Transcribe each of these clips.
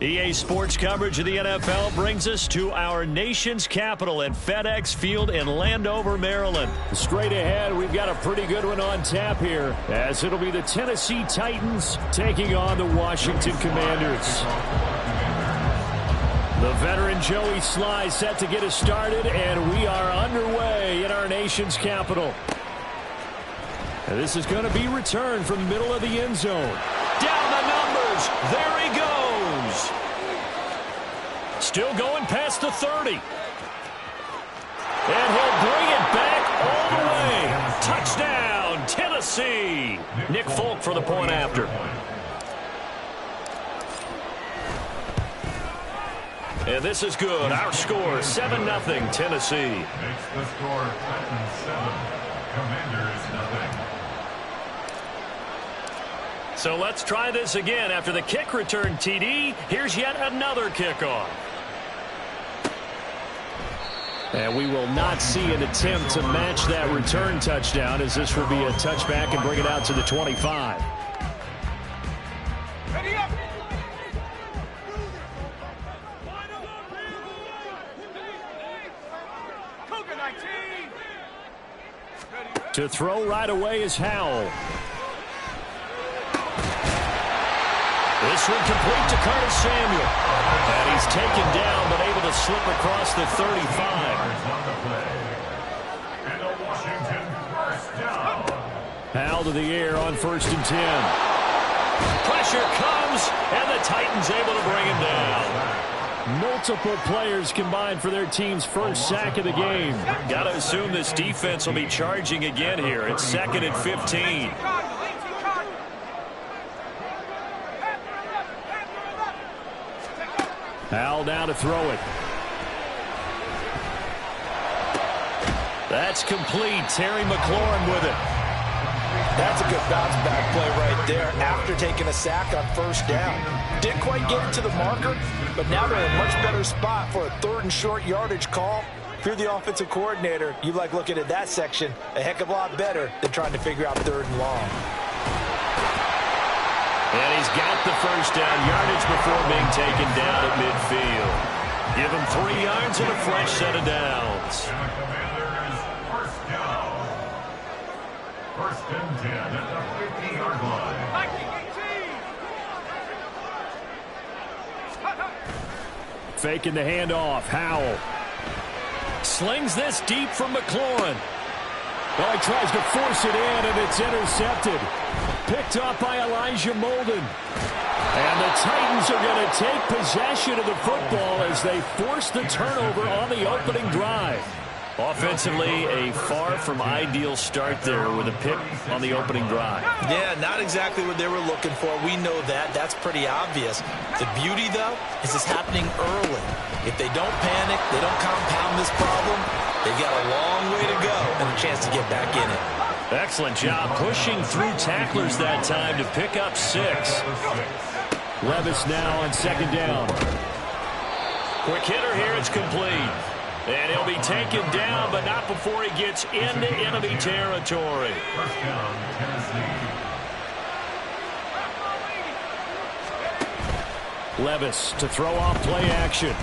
EA Sports coverage of the NFL brings us to our nation's capital at FedEx Field in Landover, Maryland. Straight ahead, we've got a pretty good one on tap here, as it'll be the Tennessee Titans taking on the Washington Commanders. The veteran Joey Sly set to get us started, and we are underway in our nation's capital. And this is going to be returned from the middle of the end zone. Down the numbers. There he goes. Still going past the 30. And he'll bring it back all the way. Touchdown, Tennessee. Nick Folk for the point after. And this is good. Our score, 7-0, Tennessee. Makes the score Titans 7, Commanders 0. So let's try this again. After the kick return TD, here's yet another kickoff. And we will not see an attempt to match that return touchdown, as this will be a touchback and bring it out to the 25. To throw right away is Howell. This one complete to Curtis Samuel. And he's taken down, but able to slip across the 35. Howell to the air on 1st and 10. Pressure comes, and the Titans able to bring him down. Multiple players combined for their team's first sack of the game. Got to assume this defense will be charging again here. It's 2nd and 15. Howell down to throw it. That's complete. Terry McLaurin with it. That's a good bounce back play right there after taking a sack on 1st down. Didn't quite get it to the marker, but now they're in a much better spot for a 3rd and short yardage call. If you're the offensive coordinator, you like looking at that section a heck of a lot better than trying to figure out 3rd and long. And he's got the 1st down yardage before being taken down at midfield. Give him 3 yards and a fresh set of downs. First and 10 at the 50-yard line. Faking the handoff. Howell slings this deep from McLaurin. Well, he tries to force it in, and it's intercepted. Picked up by Elijah Molden. And the Titans are going to take possession of the football as they force the turnover on the opening drive. Offensively, a far from ideal start there with a pick on the opening drive. Yeah, not exactly what they were looking for. We know that. That's pretty obvious. The beauty, though, is it's happening early. If they don't panic, they don't compound this problem, they've got a long way to go and a chance to get back in it. Excellent job pushing through tacklers that time to pick up 6. Levis now on 2nd down. Quick hitter here, it's complete. And he'll be taken down, but not before he gets into enemy territory. First down, Tennessee. Levis to throw off play action.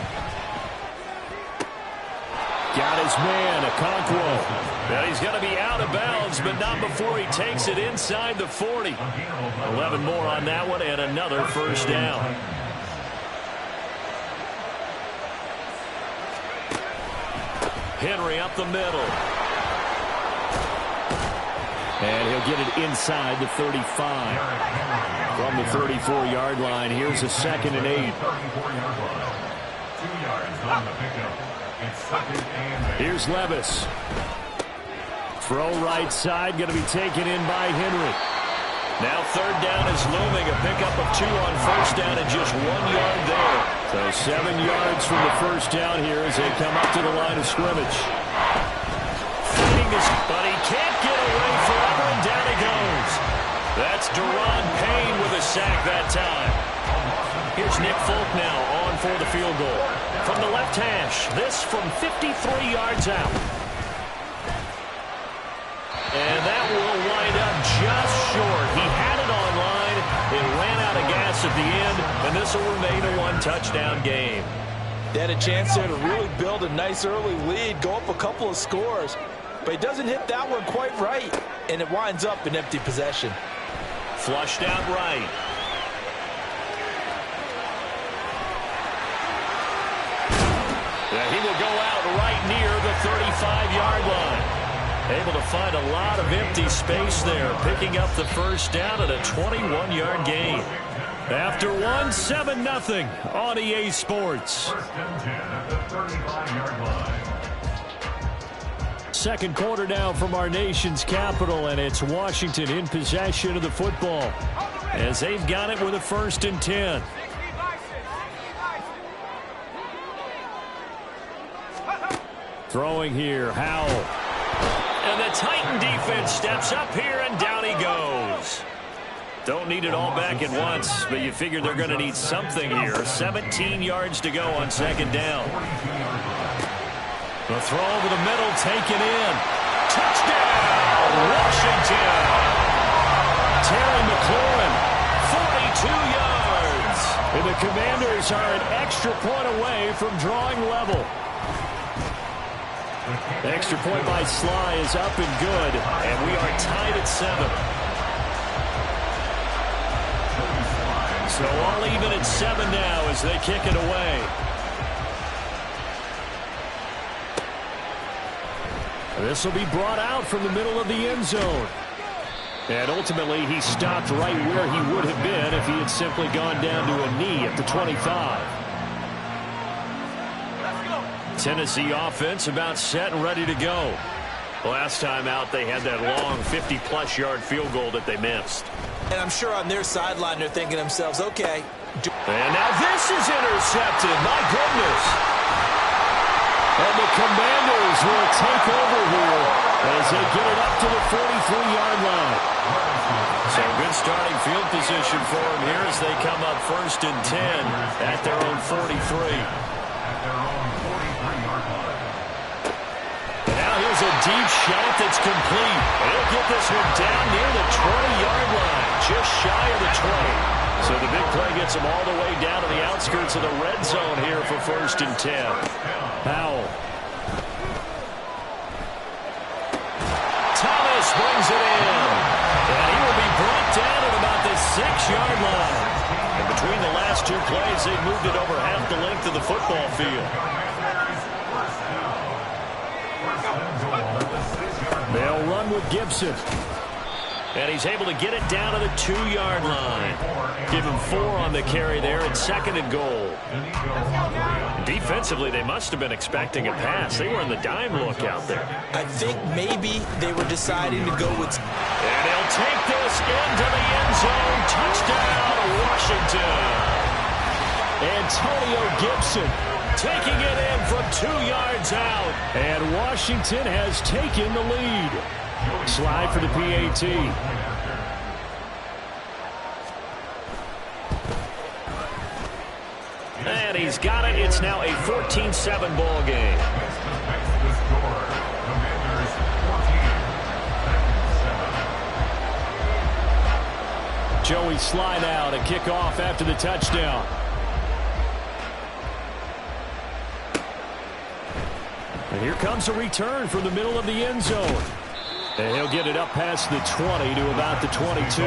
Got his man, Okonkwo. Now he's going to be out of bounds, but not before he takes it inside the 40. 11 more on that one, and another 1st down. Henry up the middle. And he'll get it inside the 35. From the 34-yard line, here's a 2nd and 8. 34-yard line. 2 yards on the pickup. It's 2nd and 8. Here's Levis. Throw right side, going to be taken in by Henry. Now 3rd down is looming. A pickup of 2 on 1st down and just 1 yard there. So 7 yards from the 1st down here as they come up to the line of scrimmage. Fighting this, but he can't get away forever, and down he goes. That's Deron Payne with a sack that time. Here's Nick Folk now on for the field goal. From the left hash, this from 53 yards out. And that will wind up just short. He had it on line. It ran out of gas at the end, and And this will remain a one-touchdown game. They had a chance there to really build a nice early lead, go up a couple of scores. But he doesn't hit that one quite right, and it winds up an empty possession. Flushed out right. He will go out right near the 35-yard line. Able to find a lot of empty space there, picking up the first down at a 21-yard gain. After 7-0 on EA Sports. First and 10 at the 35-yard line. Second quarter now from our nation's capital, and it's Washington in possession of the football as they've got it with a 1st and 10. Throwing here, Howell. And the Titan defense steps up here, and down he goes. Don't need it all back at once, but you figure they're going to need something here. 17 yards to go on 2nd down. The throw over the middle, taken in. Touchdown, Washington. Terry McLaurin, 42 yards. And the Commanders are an extra point away from drawing level. Extra point by Sly is up and good, and we are tied at 7. So all even at 7 now as they kick it away. This will be brought out from the middle of the end zone. And ultimately, he stopped right where he would have been if he had simply gone down to a knee at the 25. Tennessee offense about set and ready to go. Last time out, they had that long 50-plus yard field goal that they missed. And I'm sure on their sideline they're thinking to themselves, okay. And now this is intercepted. My goodness. And the Commanders will take over here as they get it up to the 43-yard line. So good starting field position for them here as they come up 1st and 10 at their own 43. Now here's a deep shot that's complete. He'll get this one down near the 20-yard line, just shy of the 20. So the big play gets him all the way down to the outskirts of the red zone here for 1st and 10. Howell. Thomas brings it in. And he will be brought down at about the 6-yard line. And between the last two plays, they've moved it over half the length of the football field. They'll run with Gibson. And he's able to get it down to the 2-yard line. Give him 4 on the carry there at 2nd and goal. Defensively, they must have been expecting a pass. They were in the dime look out there. I think maybe they were deciding to go with... And he'll take this into the end zone. Touchdown, Washington. Antonio Gibson taking it in from 2 yards out. And Washington has taken the lead. Slide for the PAT. And he's got it. It's now a 14-7 ball game. Joey Sly now to kick off after the touchdown. And here comes a return from the middle of the end zone. And he'll get it up past the 20 to about the 22.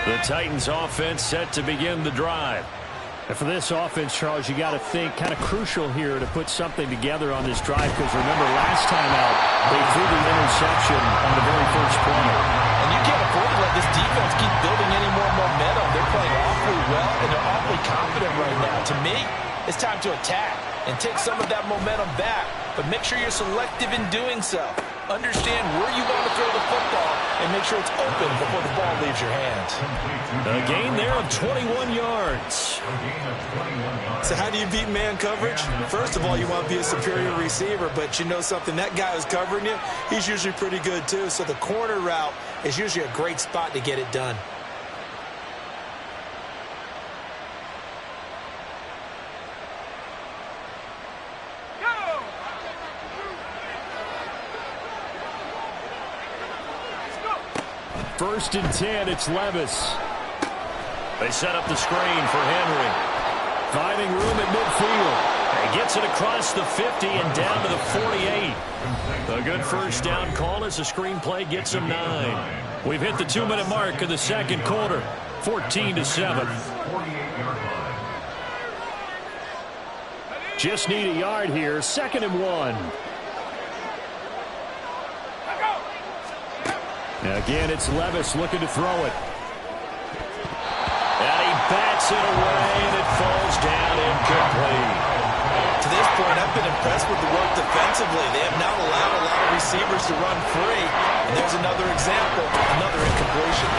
The Titans offense set to begin the drive. And for this offense, Charles, you got to think kind of crucial here to put something together on this drive, because remember last time out they threw the interception on the very first play. And you can't afford to let this defense keep building any more momentum. They're playing awfully well, and they're awfully confident right now. To me, it's time to attack and take some of that momentum back, but make sure you're selective in doing so. Understand where you want to throw the football and make sure it's open before the ball leaves your hands. A gain there of 21 yards. So how do you beat man coverage? First of all, you want to be a superior receiver, but you know something, that guy who's covering you, he's usually pretty good too. So the corner route is usually a great spot to get it done. First and 10, it's Levis. They set up the screen for Henry. Finding room at midfield. He gets it across the 50 and down to the 48. A good first down call as the screen play gets him 9. We've hit the 2-minute mark of the second quarter. 14-7. Just need a yard here. 2nd and 1. Again, it's Levis looking to throw it. And he bats it away, and it falls down incomplete. To this point, I've been impressed with the work defensively. They have now allowed a lot of receivers to run free. And there's another example, another incompletion.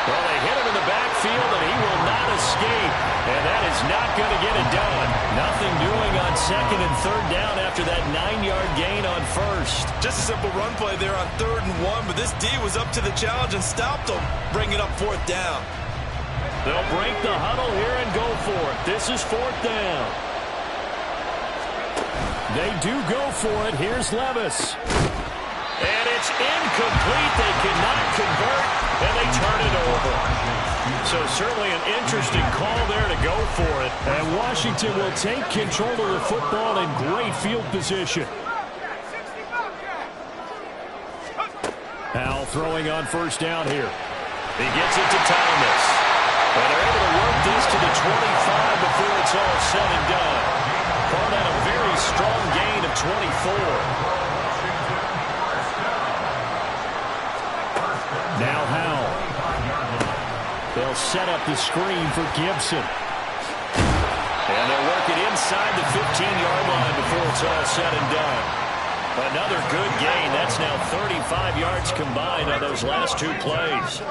Well, they hit him in the backfield, and he will not escape. And that is not going to get it done. Nothing doing on 2nd and 3rd down after that 9-yard gain on 1st. Just a simple run play there on 3rd and 1, but this D was up to the challenge and stopped him, bringing up 4th down. They'll break the huddle here and go for it. This is 4th down. They do go for it. Here's Levis. And it's incomplete. They cannot convert, and they turn it over. So certainly an interesting call there to go for it. And Washington will take control of the football in great field position. Howell throwing on 1st down here. He gets it to Thomas. And they're able to work this to the 25 before it's all said and done. Called out a very strong gain of 24. Now Howell. They'll set up the screen for Gibson. And they'll work it inside the 15-yard line before it's all said and done. Another good gain. That's now 35 yards combined on those last 2 plays.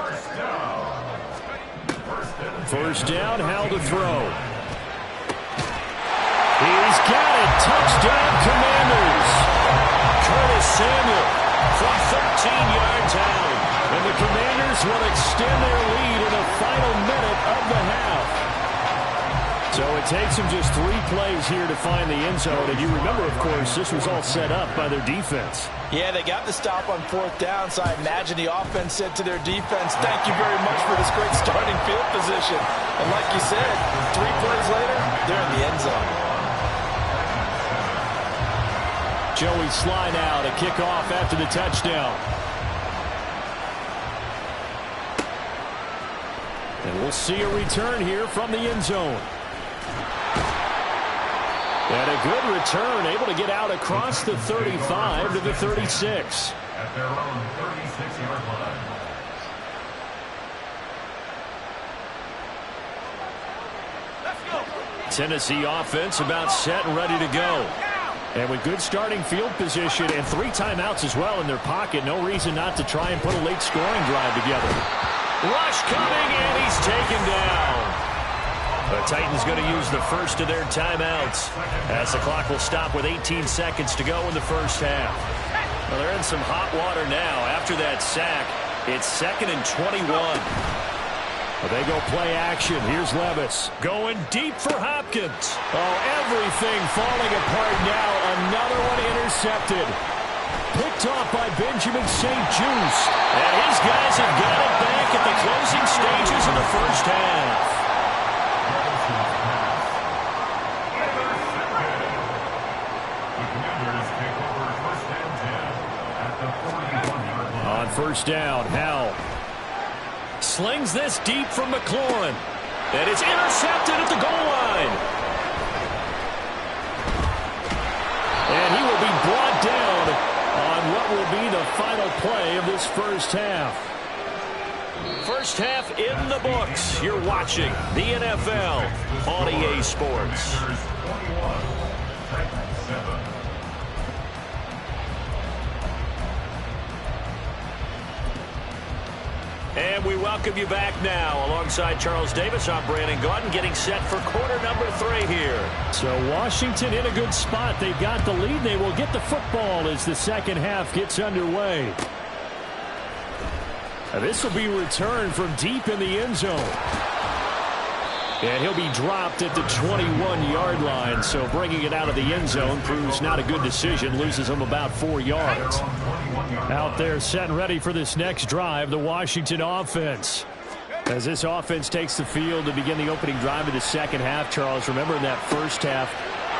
First down, Howell to throw. He's got it. Touchdown, Commanders. Curtis Samuel from 13 yards out. And the Commanders will extend their lead in the final minute of the half. So it takes them just 3 plays here to find the end zone. And you remember, of course, this was all set up by their defense. Yeah, they got the stop on 4th down, so I imagine the offense said to their defense, thank you very much for this great starting field position. And like you said, 3 plays later, they're in the end zone. Joey Sly now to kick off after the touchdown. And we'll see a return here from the end zone. And a good return, able to get out across the 35 to the 36. At their own 36-yard line. Tennessee offense about set and ready to go. And with good starting field position and 3 timeouts as well in their pocket, no reason not to try and put a late scoring drive together. Rush coming, and he's taken down. The Titans going to use the first of their timeouts as the clock will stop with 18 seconds to go in the first half. Well, they're in some hot water now. After that sack, it's 2nd and 21. Well, they go play action. Here's Levis going deep for Hopkins. Oh, everything falling apart now. Another one intercepted. Picked off by Benjamin St. Juste. And his guys have got it back at the closing stages of the first half. On 1st down, Howell slings this deep from McLaurin. And it's intercepted at the goal line. And he will be brought down on what will be the final play of this first half. First half in the books. You're watching the NFL on EA Sports. And we welcome you back now. Alongside Charles Davis, I'm Brandon Gaudin, getting set for quarter number 3 here. So Washington in a good spot. They've got the lead. They will get the football as the second half gets underway. Now this will be returned from deep in the end zone. And he'll be dropped at the 21-yard line, so bringing it out of the end zone proves not a good decision, loses him about 4 yards. Out there set and ready for this next drive, the Washington offense. As this offense takes the field to begin the opening drive of the second half, Charles, remember in that first half,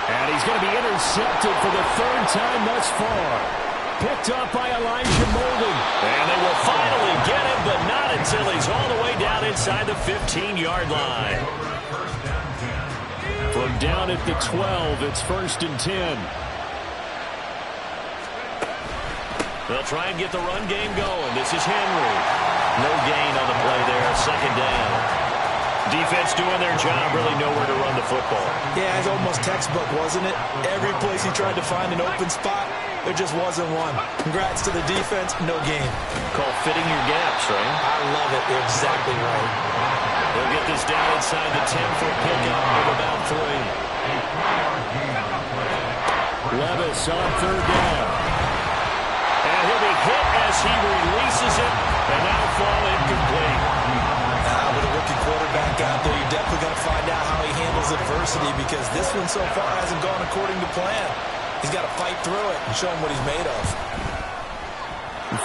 and he's going to be intercepted for the 3rd time thus far. Picked up by Elijah Molden. And they will finally get him, but not until he's all the way down inside the 15-yard line. From down at the 12, it's 1st and 10. They'll try and get the run game going. This is Henry. No gain on the play there, 2nd down. Defense doing their job, really nowhere to run the football. Yeah, it's almost textbook, wasn't it? Every place he tried to find an open spot, there just wasn't one. Congrats to the defense, no gain. Called fitting your gaps, right? I love it. You're exactly right. They'll get this down inside the 10 for a pickup of about 3. Levis on 3rd down. And he'll be hit as he releases it, and that'll fall incomplete. With a rookie quarterback out there, you're definitely going to find out how he handles adversity, because this one so far hasn't gone according to plan. He's got to fight through it and show him what he's made of.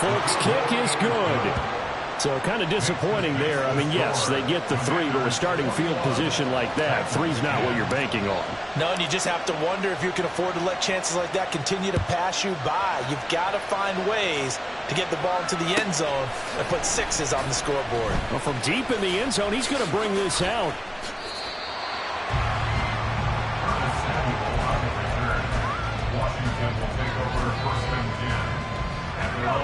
Folks, kick is good. So kind of disappointing there. I mean, yes, they get the 3, but a starting field position like that, 3's not what you're banking on. No, and you just have to wonder if you can afford to let chances like that continue to pass you by. You've got to find ways to get the ball into the end zone and put 6s on the scoreboard. Well, from deep in the end zone, he's going to bring this out.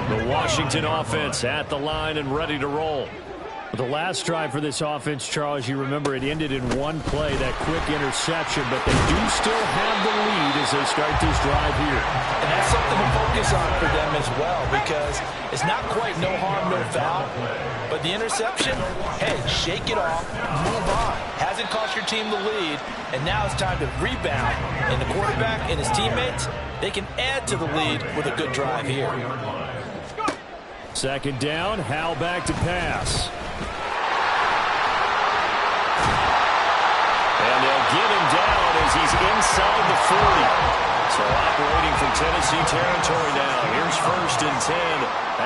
The Washington offense at the line and ready to roll. The last drive for this offense, Charles, you remember it ended in one play, that quick interception, but they do still have the lead as they start this drive here. And that's something to focus on for them as well, because it's not quite no harm, no foul, but the interception, hey, shake it off, move on. Hasn't cost your team the lead, and now it's time to rebound. And the quarterback and his teammates, they can add to the lead with a good drive here. 2nd down, Howell back to pass. And they'll get him down as he's inside the 40. So operating from Tennessee territory now. Here's 1st and 10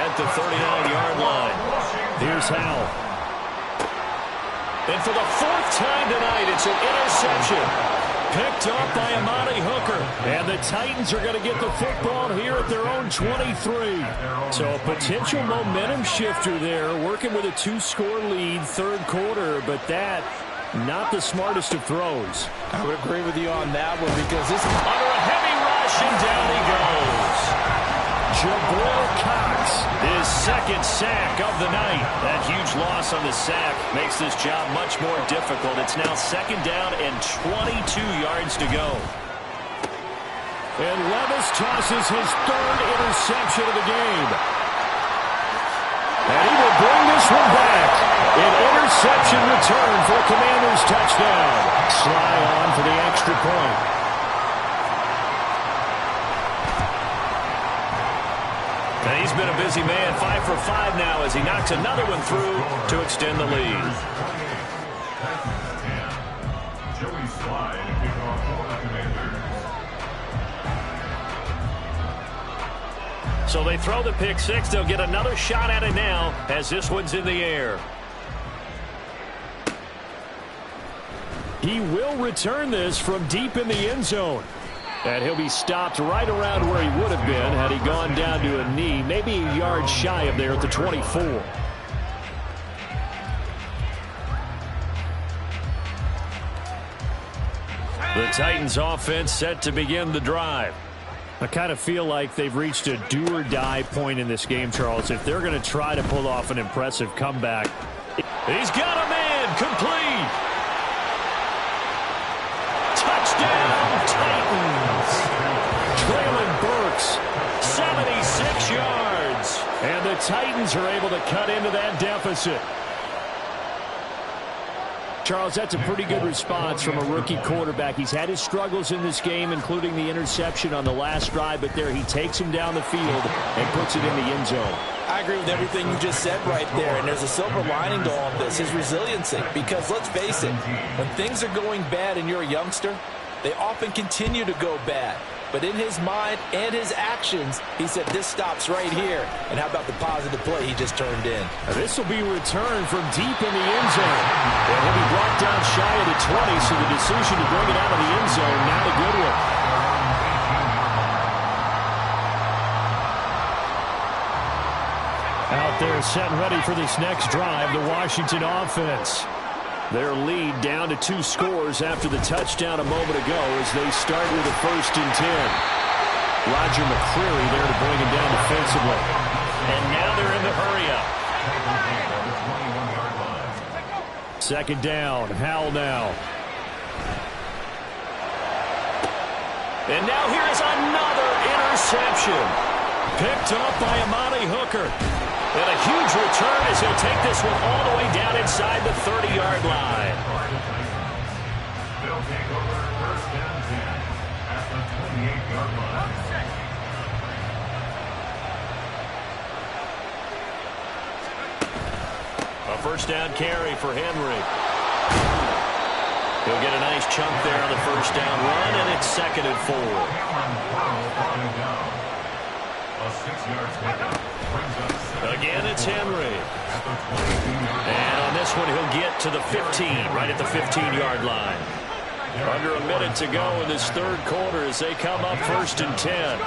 at the 39-yard line. Here's Howell. And for the 4th time tonight, it's an interception. Picked up by Amani Hooker. And the Titans are going to get the football here at their own 23. So a potential momentum shifter there, working with a 2-score lead, 3rd quarter, but that not the smartest of throws. I would agree with you on that one, because this is under a heavy rush, and down he goes. Jabril Cox, his 2nd sack of the night. That huge loss on the sack makes this job much more difficult. It's now 2nd down and 22 yards to go. And Levis tosses his 3rd interception of the game. And he will bring this one back. An interception return for a Commanders touchdown. Sly on for the extra point. And he's been a busy man, 5 for 5 now as he knocks another one through to extend the lead. So they throw the pick 6. They'll get another shot at it now as this one's in the air. He will return this from deep in the end zone. And he'll be stopped right around where he would have been had he gone down to a knee, maybe a yard shy of there at the 24. The Titans offense set to begin the drive. I kind of feel like they've reached a do-or-die point in this game, Charles. If they're going to try to pull off an impressive comeback. He's got a man, complete. Touchdown, Titans. Traylon Burks, 76 yards. and the Titans are able to cut into that deficit. Charles, that's a pretty good response from a rookie quarterback. He's had his struggles in this game, including the interception on the last drive, but there he takes him down the field and puts it in the end zone. I agree with everything you just said right there, and there's a silver lining to all of this, his resiliency. Because let's face it, when things are going bad and you're a youngster, they often continue to go bad. But in his mind and his actions, he said, this stops right here. And how about the positive play he just turned in? This will be returned from deep in the end zone. And he'll be brought down shy of the 20, so the decision to bring it out of the end zone, not a good one. Out there set and ready for this next drive, the Washington offense. Their lead down to 2 scores after the touchdown a moment ago as they start with a 1st and 10. Roger McCreary there to bring him down defensively. And now they're in the hurry-up. 2nd down, Howell now. And now here is another interception. Picked up by Amani Hooker. And a huge return as he'll take this one all the way down inside the 30-yard line. They'll take over 1st and 10 at the 28-yard line. A 1st down carry for Henry. He'll get a nice chunk there on the 1st down run, and it's 2nd and 4. A 6-yard pickup. Again, it's Henry. And on this one, he'll get to the 15, right at the 15-yard line. Under a minute to go in this 3rd quarter as they come up 1st and 10.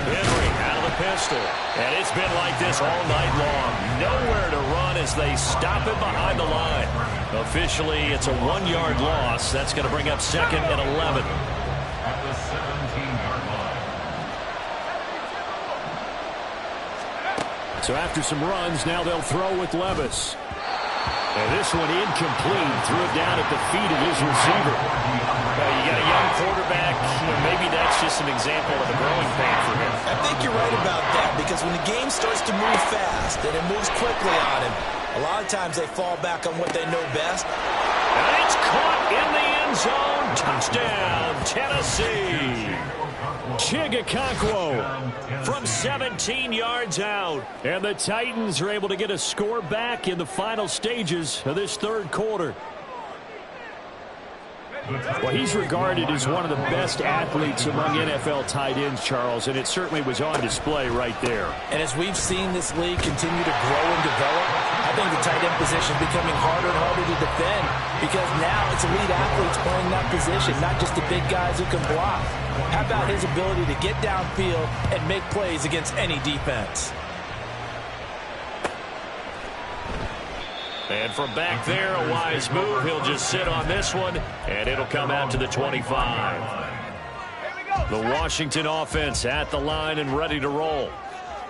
Henry out of the pistol. And it's been like this all night long. Nowhere to run as they stop him behind the line. Officially, it's a 1-yard loss. That's going to bring up 2nd and 11. At the 17-yard line. So after some runs, now they'll throw with Levis. And this one incomplete. Threw it down at the feet of his receiver. You got a young quarterback. Maybe that's just an example of a growing pain for him. I think you're right about that, because when the game starts to move fast and it moves quickly on him, a lot of times they fall back on what they know best. And it's caught in the end zone. Touchdown, Tennessee. Chigakonkwo from 17 yards out. And the Titans are able to get a score back in the final stages of this 3rd quarter. Well, he's regarded as one of the best athletes among NFL tight ends, Charles, and it certainly was on display right there. And as we've seen this league continue to grow and develop, I think the tight end position is becoming harder and harder to defend, because now it's elite athletes playing that position, not just the big guys who can block. How about his ability to get downfield and make plays against any defense? And from back there, a wise move. He'll just sit on this one, and it'll come out to the 25. The Washington offense at the line and ready to roll.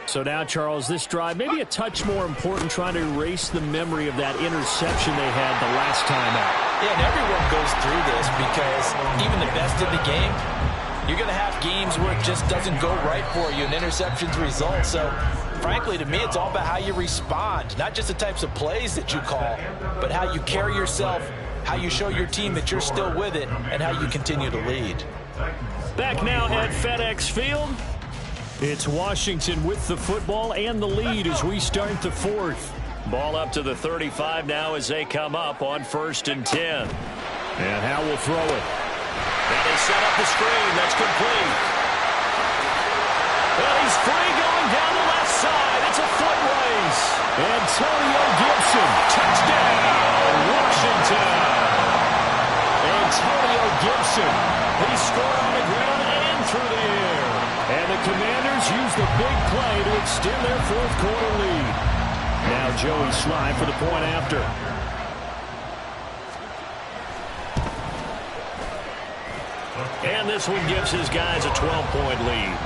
So now, Charles, this drive maybe a touch more important, trying to erase the memory of that interception they had the last time out. Yeah, and everyone goes through this, because even the best in the game, you're going to have games where it just doesn't go right for you and interceptions result. So, frankly, to me, it's all about how you respond, not just the types of plays that you call, but how you carry yourself, how you show your team that you're still with it, and how you continue to lead. Back now at FedEx Field, it's Washington with the football and the lead as we start the 4th. Ball up to the 35 now as they come up on 1st and 10. And Howell will throw it. And they set up the screen. That's complete. Well, he's free going down the left side. It's a foot race. Antonio Gibson. Touchdown, Washington. Antonio Gibson. He scored on the ground and through the air. And the Commanders use the big play to extend their 4th quarter lead. Now Joey Sly for the point after. And this one gives his guys a 12-point lead.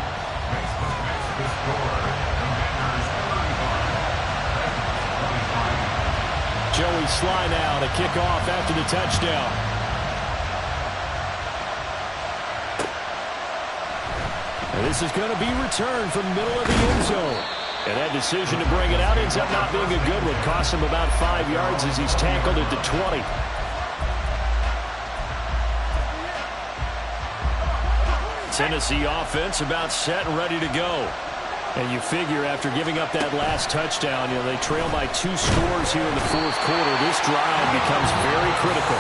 Joey Sly now to kick off after the touchdown. And this is going to be returned from middle of the end zone. And that decision to bring it out ends up not being a good one. Costs him about 5 yards as he's tackled at the 20. Tennessee offense about set and ready to go. And you figure after giving up that last touchdown, they trail by 2 scores here in the fourth quarter. This drive becomes very critical.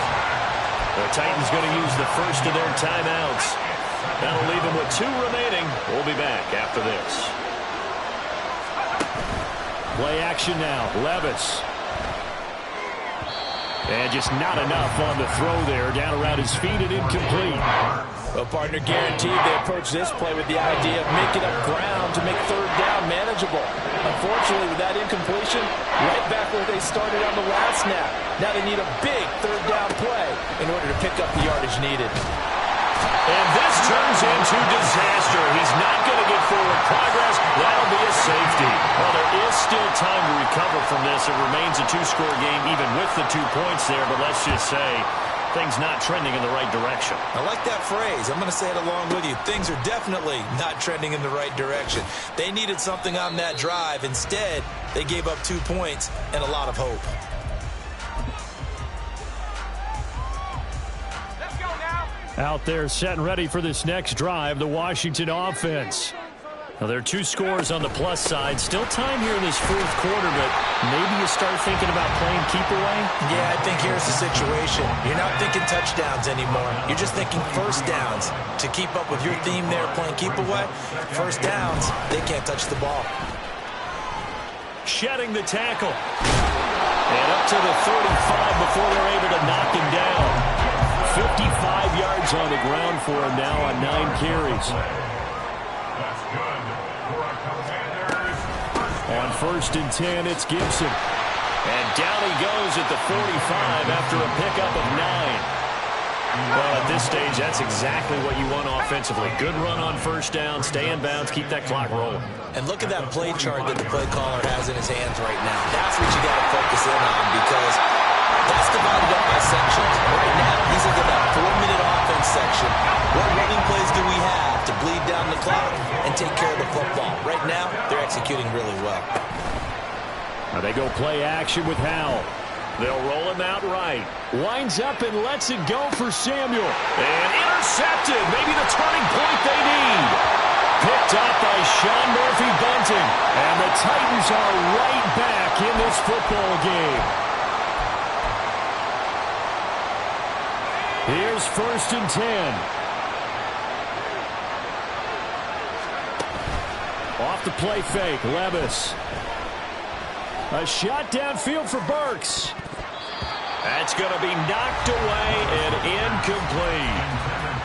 The Titans going to use the first of their timeouts. That'll leave them with 2 remaining. We'll be back after this. Play action now. Levis. And just not enough on the throw there. Down around his feet and incomplete. Well, partner, guaranteed they approach this play with the idea of making up ground to make third down manageable. Unfortunately, with that incompletion, right back where they started on the last snap. Now they need a big third down play in order to pick up the yardage needed. And this turns into disaster. He's not going to get forward progress. That'll be a safety. Well, there is still time to recover from this. It remains a 2-score game even with the 2 points there, but let's just say things not trending in the right direction. I like that phrase. I'm going to say it along with you. Things are definitely not trending in the right direction. They needed something on that drive. Instead, they gave up 2 points and a lot of hope. Let's go now. Out there set and ready for this next drive, the Washington offense. Now, there are 2 scores on the plus side. Still time here in this fourth quarter, but maybe you start thinking about playing keep away? Yeah, I think here's the situation. You're not thinking touchdowns anymore. You're just thinking first downs. To keep up with your theme there, playing keep away, first downs, they can't touch the ball. Shedding the tackle. And up to the 35 before they're able to knock him down. 55 yards on the ground for him now on 9 carries. That's good. For our Commanders. On 1st and 10, it's Gibson. And down he goes at the 45 after a pickup of 9. Well, at this stage, that's exactly what you want offensively. Good run on 1st down, stay in bounds, keep that clock rolling. And look at that play chart that the play caller has in his hands right now. That's what you got to focus in on because that's divided up by sections. Right now, he's looking at that 4-minute offense section. What running plays do we have to bleed down the clock and take care of the football? Right now, they're executing really well. Now they go play action with Howell. They'll roll him out right. Winds up and lets it go for Samuel. And intercepted. Maybe the turning point they need. Picked up by Sean Murphy-Bunting. And the Titans are right back in this football game. Here's 1st and 10. Off the play fake, Levis. A shot downfield for Burks. That's going to be knocked away and incomplete.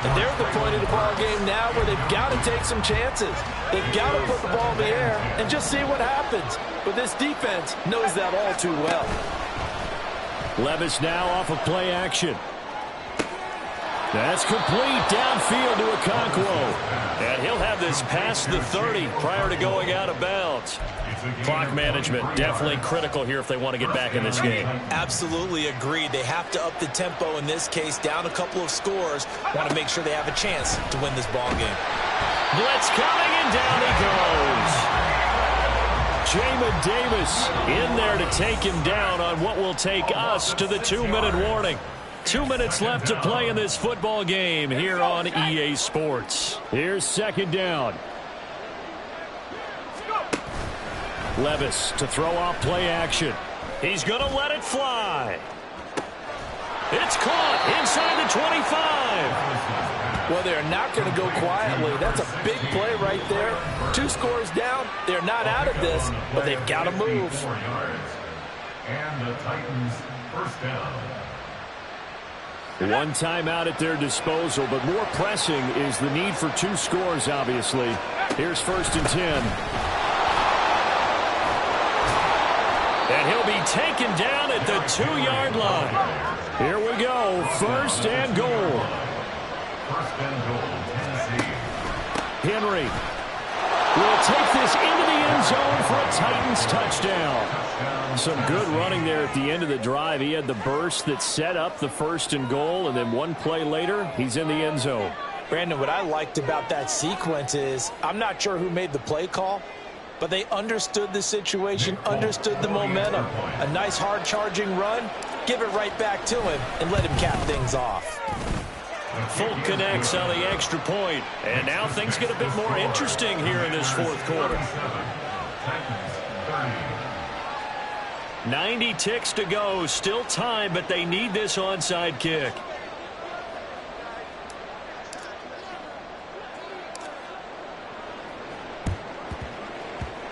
And they're at the point of the ball game now where they've got to take some chances. They've got to put the ball in the air and just see what happens. But this defense knows that all too well. Levis now off of play action. That's complete downfield to Okonkwo. And he'll have this past the 30 prior to going out of bounds. Clock management definitely critical here if they want to get back in this game. Absolutely agreed. They have to up the tempo in this case, down a couple of scores. Want to make sure they have a chance to win this ball game. Blitz coming and down he goes. Jamin Davis in there to take him down on what will take us to the 2-minute warning. 2 minutes left to play in this football game here on EA Sports. Here's 2nd down. Levis to throw off play action. He's going to let it fly. It's caught inside the 25. Well, they're not going to go quietly. That's a big play right there. 2 scores down. They're not out of this, but they've got to move. 4 yards. And the Titans 1st down. 1 timeout at their disposal, but more pressing is the need for 2 scores, obviously. Here's 1st and 10. And he'll be taken down at the 2-yard line. Here we go, 1st and goal. 1st and goal, Tennessee. Henry will take this into the end zone for a Titans touchdown. Some good running there at the end of the drive. He had the burst that set up the 1st and goal, and then 1 play later, he's in the end zone. Brandon, what I liked about that sequence is I'm not sure who made the play call, but they understood the situation, understood the momentum. A nice hard-charging run, give it right back to him, and let him cap things off. Full connects on the extra point, and now things get a bit more interesting here in this fourth quarter. 90 ticks to go, still time, but they need this onside kick.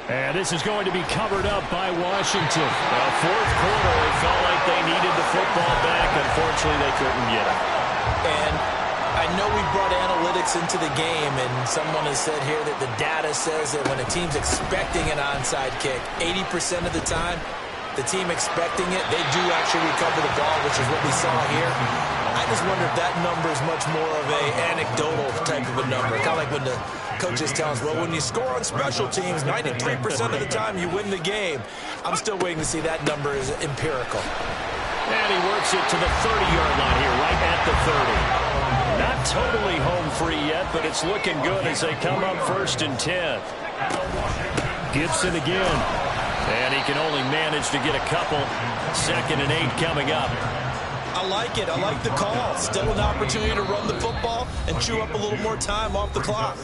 And this is going to be covered up by Washington. Fourth quarter, it felt like they needed the football back. Unfortunately, they couldn't get it. And I know we brought analytics into the game, and someone has said here that the data says that when a team's expecting an onside kick, 80% of the time, the team expecting it, they do actually recover the ball, which is what we saw here. I just wonder if that number is much more of a anecdotal type of a number. Kind of like when the coaches tell us, well, when you score on special teams, 93% of the time you win the game. I'm still waiting to see that number is empirical. And he works it to the 30-yard line here, right at the 30. Not totally home free yet, but it's looking good as they come up 1st and 10. Gibson again. And he can only manage to get a couple. 2nd and 8 coming up. I like it. I like the call. Still an opportunity to run the football and chew up a little more time off the clock.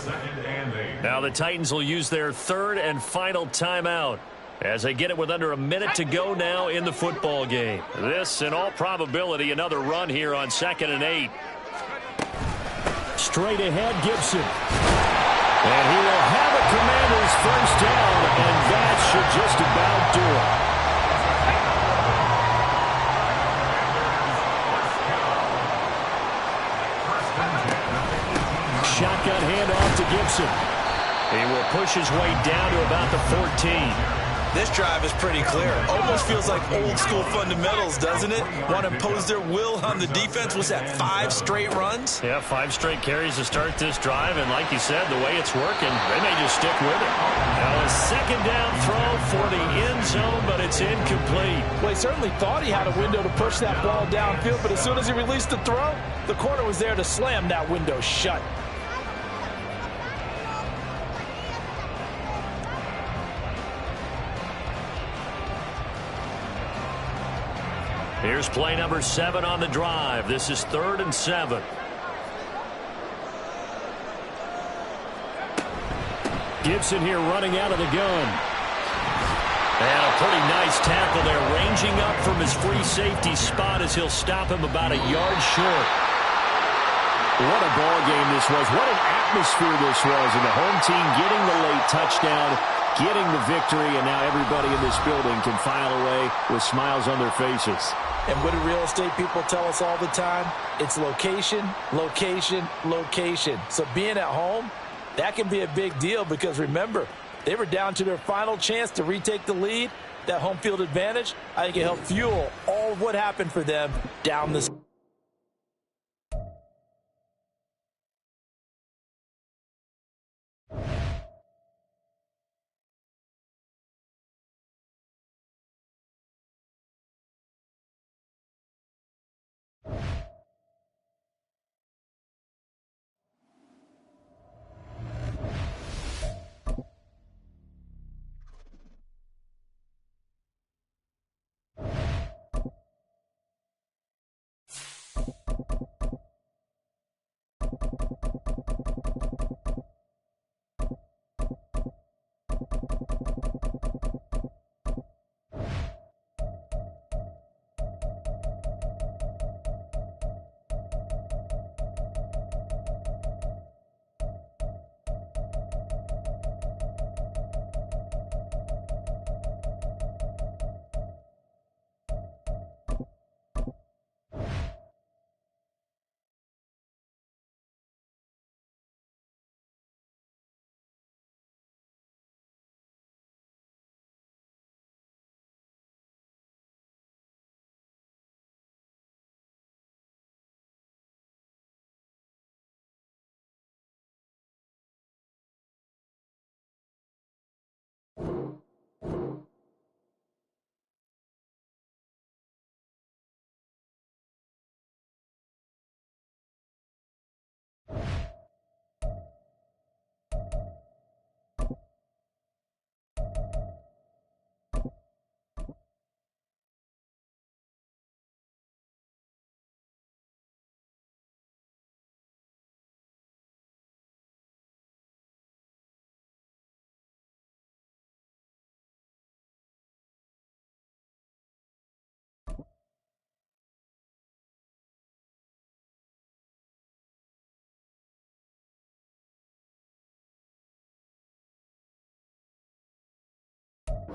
Now the Titans will use their 3rd and final timeout as they get it with under a minute to go now in the football game. This, in all probability, another run here on 2nd and 8. Straight ahead, Gibson. And he will have a Commanders first down, and that should just about do it. Shotgun handoff to Gibson. He will push his way down to about the 14. This drive is pretty clear. Almost feels like old school fundamentals, doesn't it? Want to impose their will on the defense. Was that 5 straight runs? Yeah, 5 straight carries to start this drive. And like you said, the way it's working, they may just stick with it. Now a 2nd down throw for the end zone, but it's incomplete. Well, he certainly thought he had a window to push that ball downfield, but as soon as he released the throw, the corner was there to slam that window shut. Here's play number 7 on the drive. This is 3rd and 7. Gibson here running out of the gun. And a pretty nice tackle there, ranging up from his free safety spot as he'll stop him about a yard short. What a ball game this was. What an atmosphere this was. And the home team getting the late touchdown, getting the victory, and now everybody in this building can file away with smiles on their faces. And what do real estate people tell us all the time? It's location, location, location. So being at home, that can be a big deal because, remember, they were down to their final chance to retake the lead. That home field advantage, I think it helped fuel all of what happened for them down the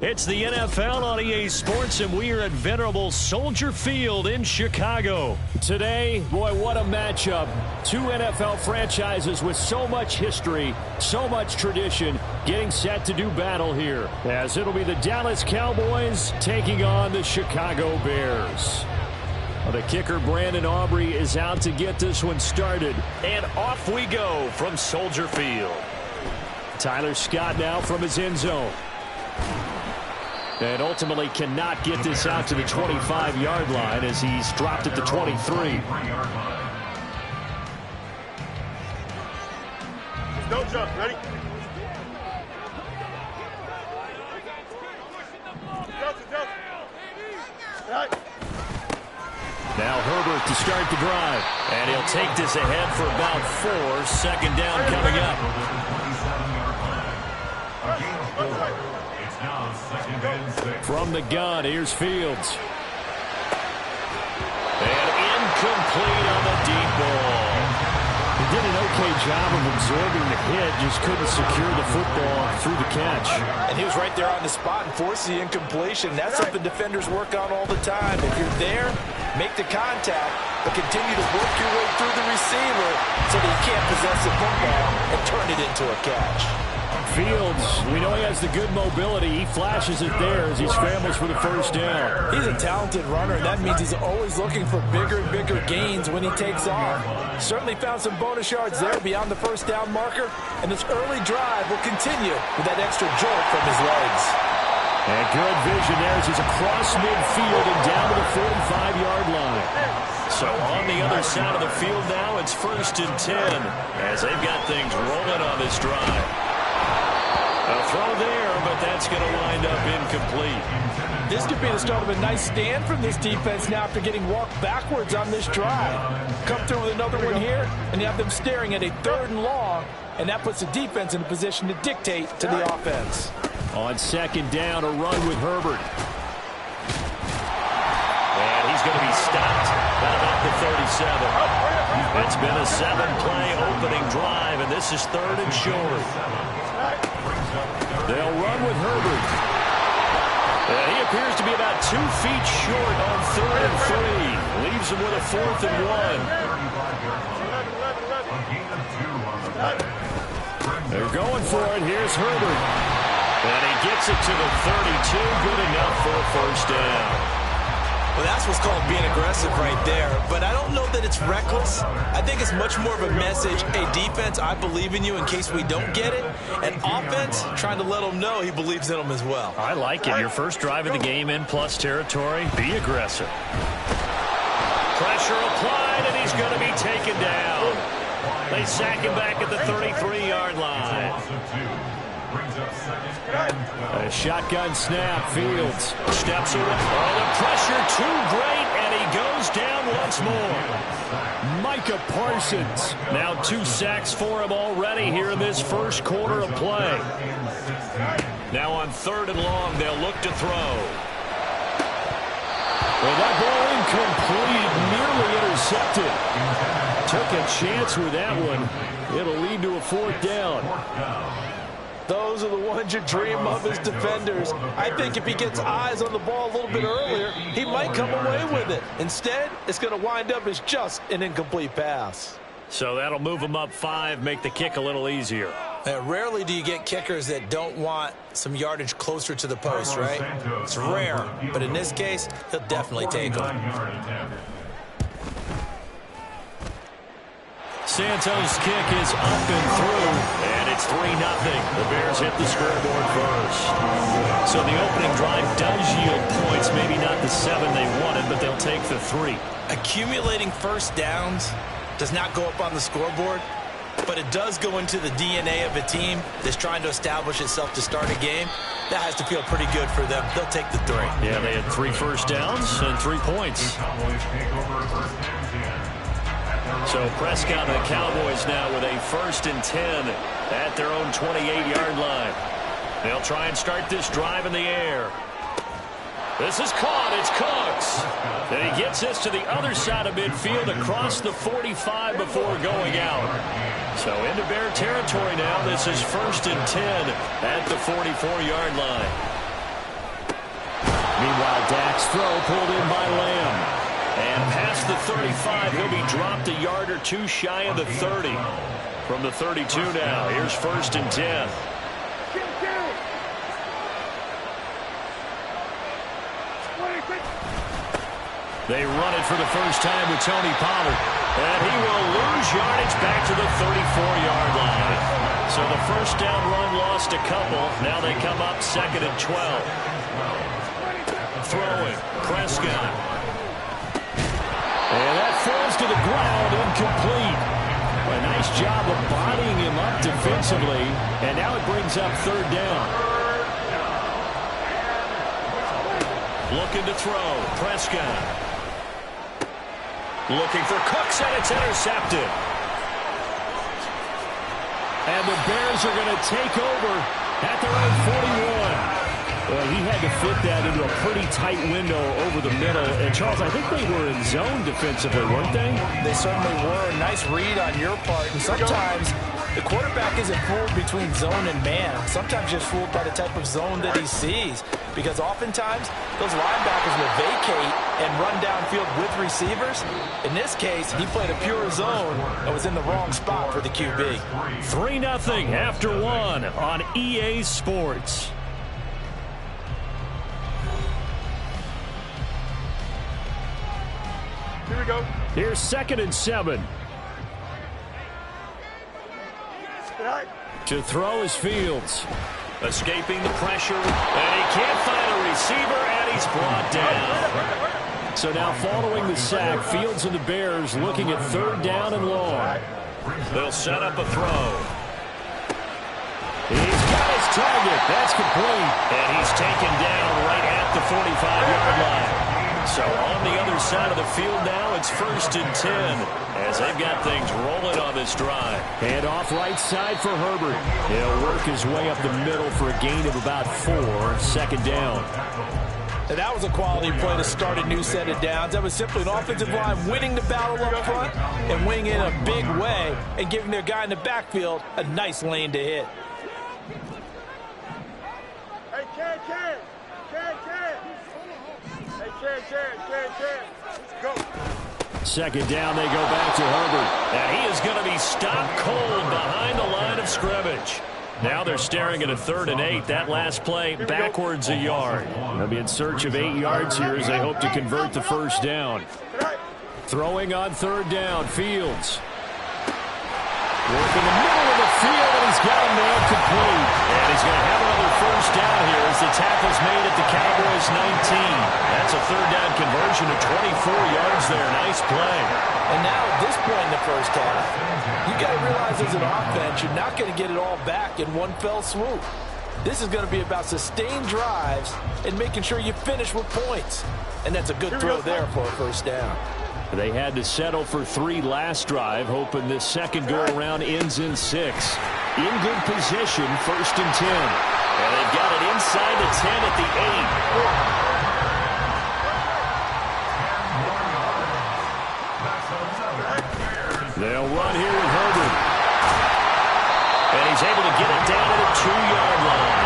It's the NFL on EA Sports, and we are at venerable Soldier Field in Chicago. Today, boy, what a matchup. Two NFL franchises with so much history, so much tradition, getting set to do battle here, as it'll be the Dallas Cowboys taking on the Chicago Bears. Well, the kicker, Brandon Aubrey, is out to get this one started. And off we go from Soldier Field. Tyler Scott now from his end zone. And ultimately cannot get this out to the 25-yard line as he's dropped at the 23. Don't jump. Ready? Now Herbert to start the drive. And he'll take this ahead for about 4. Second down coming up. From the gun, here's Fields. And incomplete on the deep ball. He did an okay job of absorbing the hit, just couldn't secure the football through the catch. And he was right there on the spot and forced the incompletion. That's something defenders work on all the time. If you're there, make the contact, but continue to work your way through the receiver so that you can't possess the football and turn it into a catch. Fields, we know he has the good mobility. He flashes it there as he scrambles for the first down. He's a talented runner, and that means he's always looking for bigger and bigger gains when he takes off. Certainly found some bonus yards there beyond the first down marker, and this early drive will continue with that extra jolt from his legs. And good vision there as he's across midfield and down to the 45-yard line. So on the other side of the field now, it's 1st and 10 as they've got things rolling on this drive. A throw there, but that's going to wind up incomplete. This could be the start of a nice stand from this defense now after getting walked backwards on this drive. Come through with another one here, and you have them staring at a 3rd and long, and that puts the defense in a position to dictate to the offense. On 2nd down, a run with Herbert. And he's going to be stopped at about the 37. It's been a 7-play opening drive, and this is 3rd and short. They'll run with Herbert. And he appears to be about 2 feet short on 3rd and 3. Leaves him with a 4th and 1. They're going for it. Here's Herbert. And he gets it to the 32. Good enough for a first down. Well, that's what's called being aggressive right there. But I don't know that it's reckless. I think it's much more of a message. Hey, defense, I believe in you in case we don't get it. And offense, trying to let them know he believes in them as well. I like it. Your first drive of the game in plus territory. Be aggressive. Pressure applied, and he's going to be taken down. They sack him back at the 33-yard line. A shotgun snap. Fields steps away. Oh, the pressure too great, and he goes down once more. Micah Parsons. Now 2 sacks for him already here in this first quarter of play. Now on 3rd and long, they'll look to throw. Well, that ball incomplete, nearly intercepted. Took a chance with that one. It'll lead to a 4th down. Those are the ones you dream of as defenders. I think if he gets eyes on the ball a little bit earlier, he might come away with it. Instead, it's going to wind up as just an incomplete pass. So that'll move him up 5, make the kick a little easier. Rarely do you get kickers that don't want some yardage closer to the post, right? It's rare, but in this case, he'll definitely take them. Santos' kick is up and through, and it's 3-0. The Bears hit the scoreboard first. So the opening drive does yield points, maybe not the 7 they wanted, but they'll take the 3. Accumulating first downs does not go up on the scoreboard, but it does go into the DNA of a team that's trying to establish itself to start a game. That has to feel pretty good for them. They'll take the 3. Yeah, they had 3 first downs and 3 points. So Prescott and the Cowboys now with a 1st and 10 at their own 28-yard line. They'll try and start this drive in the air. This is caught. It's Cooks. And he gets this to the other side of midfield across the 45 before going out. So into Bear territory now. This is 1st and 10 at the 44-yard line. Meanwhile, Dak's throw pulled in by Lamb. And past the 35, he'll be dropped a yard or two shy of the 30. From the 32 now, here's 1st and 10. They run it for the first time with Tony Pollard. And he will lose yardage back to the 34-yard line. So the first down run lost a couple. Now they come up 2nd and 12. Throwing, Prescott. And that falls to the ground, incomplete. A nice job of bodying him up defensively. And now it brings up 3rd down. Looking to throw, Prescott. Looking for Cooks, and it's intercepted. And the Bears are going to take over at their own 41. Well, he had to fit that into a pretty tight window over the middle. And, Charles, I think they were in zone defensively, weren't they? They certainly were. Nice read on your part. And sometimes the quarterback isn't fooled between zone and man. Sometimes just fooled by the type of zone that he sees. Because oftentimes, those linebackers will vacate and run downfield with receivers. In this case, he played a pure zone and was in the wrong spot for the QB. 3-0 after 1 on EA Sports. Here we go. Here's 2nd and 7. To throw is Fields. Escaping the pressure, and he can't find a receiver, and he's brought down. So now following the sack, Fields and the Bears looking at 3rd down and long. They'll set up a throw. He's got his target. That's complete. And he's taken down right at the 45-yard line. So on the other side of the field now, it's 1st and 10 as they've got things rolling on this drive. And off right side for Herbert. He'll work his way up the middle for a gain of about 4, 2nd down. And that was a quality play to start a new set of downs. That was simply an offensive line winning the battle up front and winning in a big way and giving their guy in the backfield a nice lane to hit. Hey, Ken. Hey, Ken. Let's go. 2nd down, they go back to Herbert. And he is going to be stopped cold behind the line of scrimmage. Now they're staring at a 3rd and 8. That last play backwards a yard. They'll be in search of 8 yards here as they hope to convert the 1st down. Throwing on 3rd down, Fields. Working the middle of the field, and he's got him there complete. And he's going to have another 1st down here as the tackle's made at the Cowboys' 19. That's a 3rd down conversion of 24 yards there. Nice play. And now at this point in the first half, you got to realize as an offense, you're not going to get it all back in one fell swoop. This is going to be about sustained drives and making sure you finish with points. And that's a good throw there for a 1st down. They had to settle for 3 last drive, hoping this second go-around ends in 6. In good position, 1st and 10. And they've got it inside the 10 at the 8. They'll run here with Herbert. And he's able to get it down to the 2-yard line.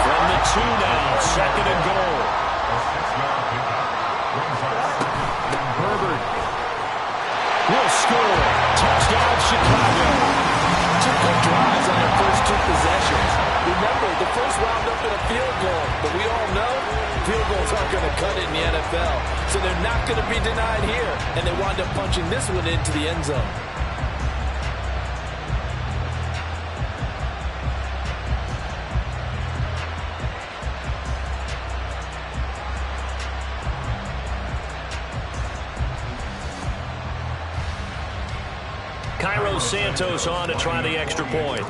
From the 2 now, 2nd and goal. Herbert will score. Touchdown, Chicago. 2 good drives on their first 2 possessions. Remember, the first wound up in a field goal, but we all know field goals aren't going to cut it in the NFL. So they're not going to be denied here, and they wind up punching this one into the end zone. Cairo Santos on to try the extra point.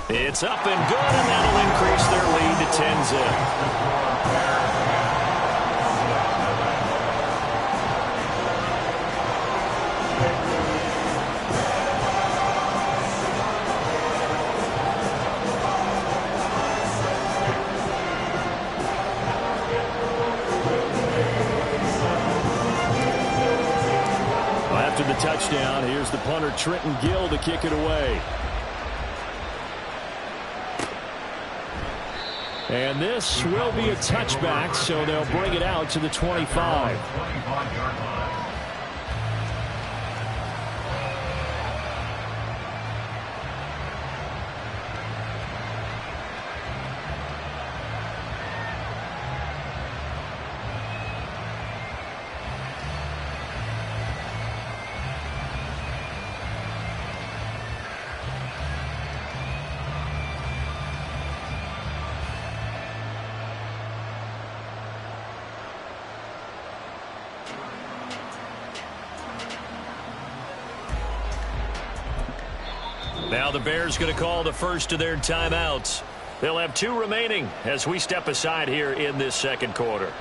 It's up and good, and that'll increase their lead to 10-zip. After the touchdown, here's the punter Trenton Gill to kick it away. And this will be a touchback, so they'll bring it out to the 25. Now the Bears going to call the first of their timeouts. They'll have 2 remaining as we step aside here in this second quarter.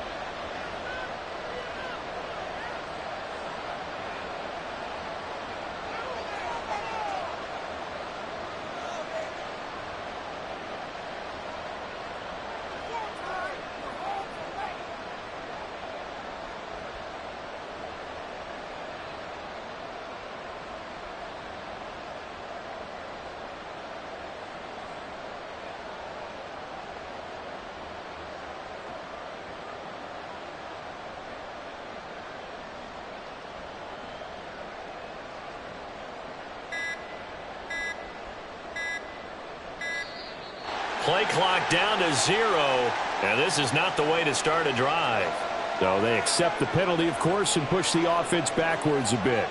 Play clock down to 0, and this is not the way to start a drive. So they accept the penalty, of course, and push the offense backwards a bit.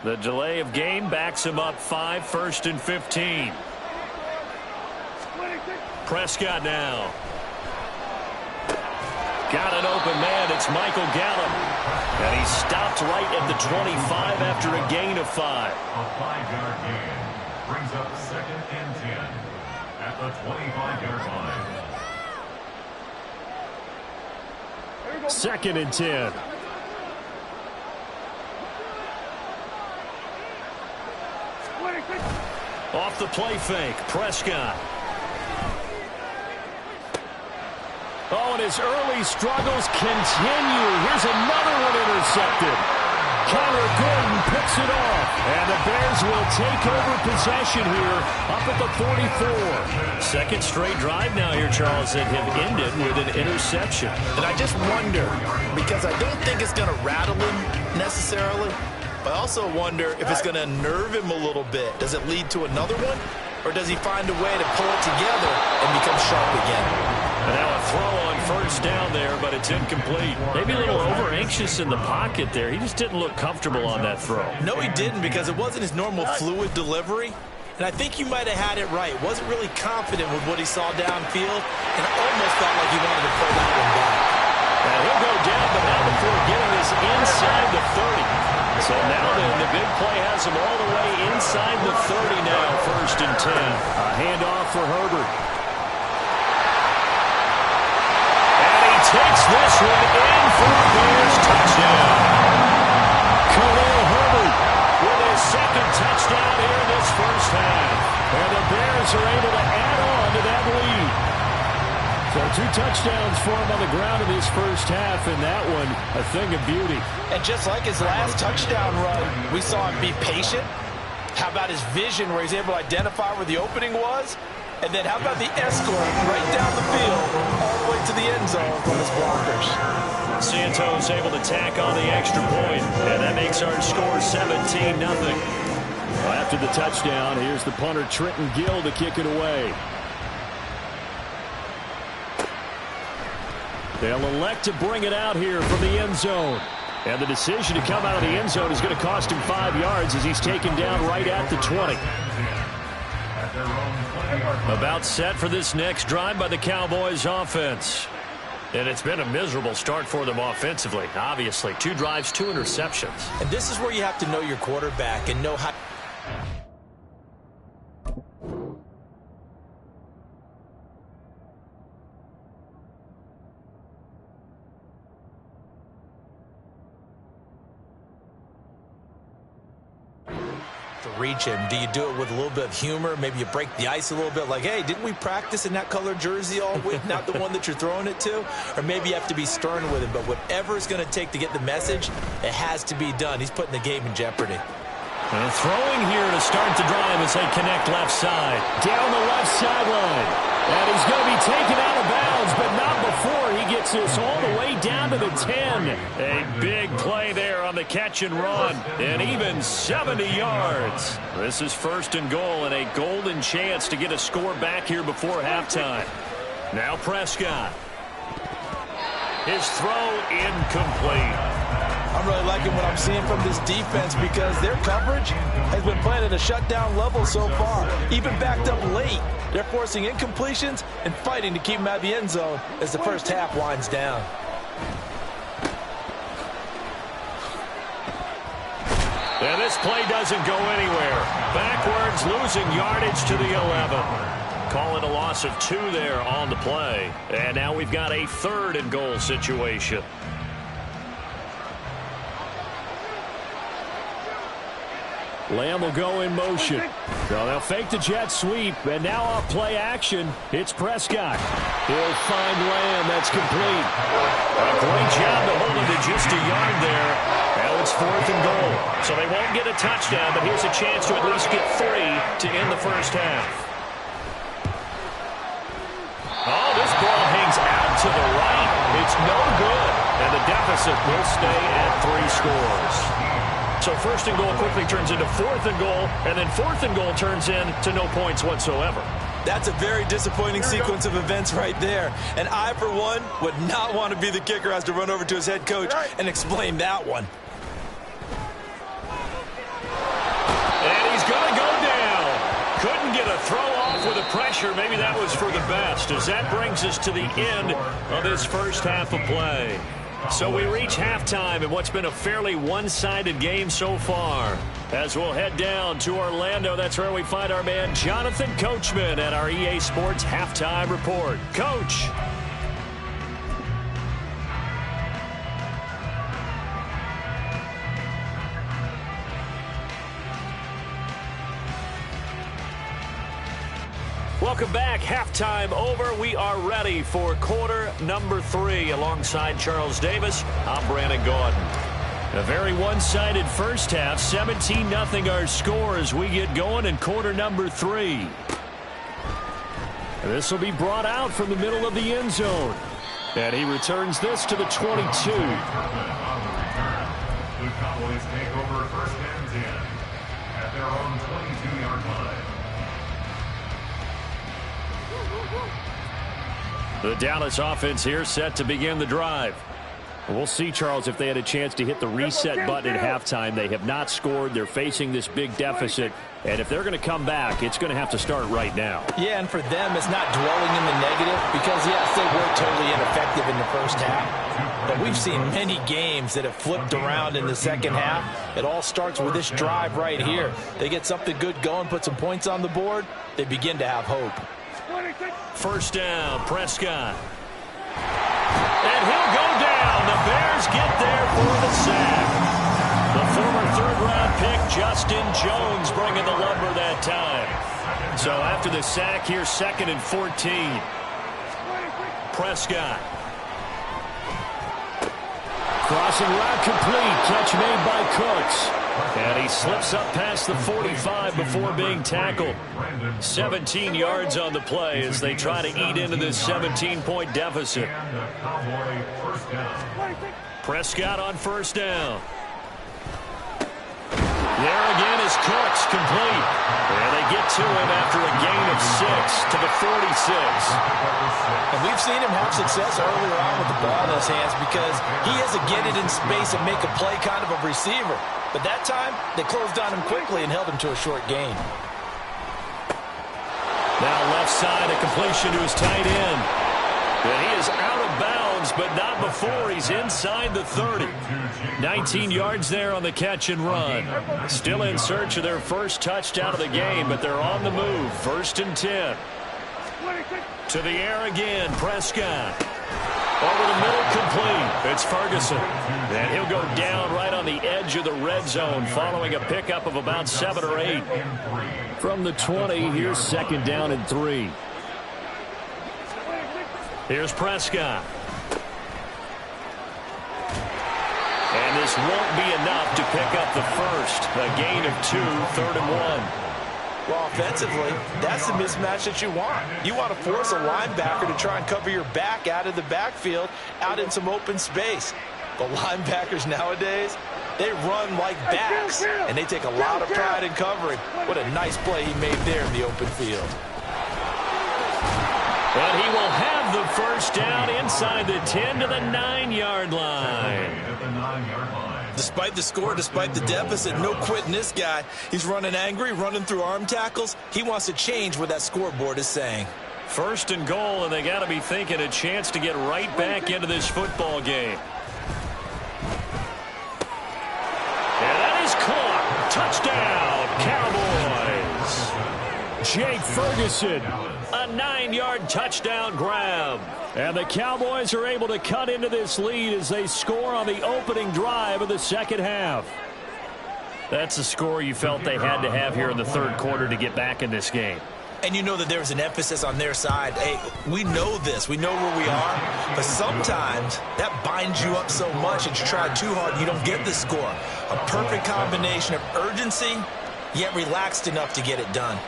The delay of game backs him up 5, 1st and 15. Prescott now. Got an open man. It's Michael Gallup. And he stopped right at the 25 after a gain of 5. A 5-yard gain brings up 2nd and 10 at the 25-yard line. 2nd and 10. Off the play fake, Prescott. Oh, and his early struggles continue. Here's another one intercepted. Kyler Gordon picks it off. And the Bears will take over possession here up at the 44. Second straight drive now here, Charles, that have ended with an interception. And I just wonder, because I don't think it's going to rattle him necessarily, but I also wonder if it's going to nerve him a little bit. Does it lead to another one? Or does he find a way to pull it together and become sharp again? And now a throw on first down there, but it's incomplete. Maybe a little over-anxious in the pocket there. He just didn't look comfortable on that throw. No, he didn't, because it wasn't his normal fluid delivery. And I think you might have had it right. Wasn't really confident with what he saw downfield, and it almost felt like he wanted to pull that one back. And he'll go down, but now before getting this inside the 30. So now then, the big play has him all the way inside the 30 now, 1st and 10. A handoff for Herbert. And he takes this one in for a Bears touchdown. Khalil Herbert With his 2nd touchdown here in this first half. And the Bears are able to add on to that lead. So 2 touchdowns for him on the ground in this first half, and that one a thing of beauty. And just like his last touchdown run, we saw him be patient. How about his vision where he's able to identify where the opening was? And then how about the escort right down the field all the way to the end zone from his blockers? Santos able to tack on the extra point, and that makes our score 17-0. Well, after the touchdown, here's the punter Trenton Gill to kick it away. They'll elect to bring it out here from the end zone. And the decision to come out of the end zone is going to cost him 5 yards as he's taken down right at the 20. About set for this next drive by the Cowboys offense. And it's been a miserable start for them offensively. Obviously, 2 drives, 2 interceptions. And this is where you have to know your quarterback and know how... reach him. Do you do it with a little bit of humor? Maybe you break the ice a little bit like, hey, didn't we practice in that color jersey all week, not the one that you're throwing it to? Or maybe you have to be stern with him, but whatever it's going to take to get the message, it has to be done. He's putting the game in jeopardy. And throwing here to start the drive as they connect left side. Down the left sideline. And he's going to be taken out of bounds, but not before he gets this all the way down to the 10. A big play there on the catch and run. And even 70 yards. This is 1st and goal and a golden chance to get a score back here before halftime. Now Prescott. His throw incomplete. I'm really liking what I'm seeing from this defense because their coverage has been playing at a shutdown level so far. Even backed up late, they're forcing incompletions and fighting to keep them out of the end zone as the first half winds down. And this play doesn't go anywhere. Backwards, losing yardage to the 11. Call it a loss of 2 there on the play. And now we've got a 3rd and goal situation. Lamb will go in motion. So they'll fake the jet sweep, and now off play action, it's Prescott. He'll find Lamb. That's complete. A great job to hold him to just a yard there. Now it's 4th and goal. So they won't get a touchdown, but here's a chance to at least get 3 to end the first half. Oh, this ball hangs out to the right. It's no good. And the deficit will stay at 3 scores. So 1st and goal quickly turns into 4th and goal, and then 4th and goal turns into no points whatsoever. That's a very disappointing sequence of events right there. And I, for one, would not want to be the kicker who has to run over to his head coach and explain that one. And he's going to go down. Couldn't get a throw off with the pressure. Maybe that was for the best, as that brings us to the end of this first half of play. So we reach halftime in what's been a fairly one-sided game so far. As we'll head down to Orlando, that's where we find our man Jonathan Coachman at our EA Sports Halftime Report. Coach. Welcome back. Halftime over. We are ready for quarter number 3. Alongside Charles Davis, I'm Brandon Gordon. A very one-sided first half. 17-0 our score as we get going in quarter number 3. This will be brought out from the middle of the end zone. And he returns this to the 22. The Cowboys take over 1st and 10 at their own 22-yard line. The Dallas offense here set to begin the drive. We'll see, Charles, if they had a chance to hit the reset button at halftime. They have not scored. They're facing this big deficit. And if they're going to come back, it's going to have to start right now. Yeah, and for them, it's not dwelling in the negative because, yes, they were totally ineffective in the first half. But we've seen many games that have flipped around in the second half. It all starts with this drive right here. They get something good going, put some points on the board, they begin to have hope. 1st down, Prescott. And he'll go down. The Bears get there for the sack. The former 3rd-round pick, Justin Jones, bringing the lumber that time. So after the sack here, 2nd and 14. Prescott. Crossing route complete. Catch made by Cooks. And he slips up past the 45 before being tackled. 17 yards on the play as they try to eat into this 17-point deficit. Prescott on 1st down. There again is Cooks, complete. And they get to him after a gain of 6 to the 46. And we've seen him have success earlier on with the ball in his hands because he is a get it in space and make a play kind of a receiver. But that time, they closed on him quickly and held him to a short gain. Now left side, a completion to his tight end. And he is out of bounds, but not before he's inside the 30. 19 yards there on the catch and run. Still in search of their first touchdown of the game, but they're on the move. 1st and 10. To the air again, Prescott. Over the middle, complete. It's Ferguson. And he'll go down right on the edge of the red zone following a pickup of about 7 or 8. From the 20, here's 2nd down and 3. Here's Prescott. And this won't be enough to pick up the first. A gain of 2, 3rd and 1. Well, offensively, that's the mismatch that you want. You want to force a linebacker to try and cover your back out of the backfield, out in some open space. The linebackers nowadays, they run like backs, and they take a lot of pride in covering. What a nice play he made there in the open field. But he will have the first down inside the 10 to the 9-yard line. Despite the score, despite the deficit, no quitting this guy. He's running angry, running through arm tackles. He wants to change what that scoreboard is saying. 1st and goal, and they got to be thinking a chance to get right back into this football game. And that is caught. Touchdown, Cowboys. Jake Ferguson, a 9-yard touchdown grab. And the Cowboys are able to cut into this lead as they score on the opening drive of the second half. That's a score you felt they had to have here in the 3rd quarter to get back in this game. And you know that there's an emphasis on their side. Hey, we know this. We know where we are. But sometimes that binds you up so much that you try too hard and you don't get the score. A perfect combination of urgency, yet relaxed enough to get it done.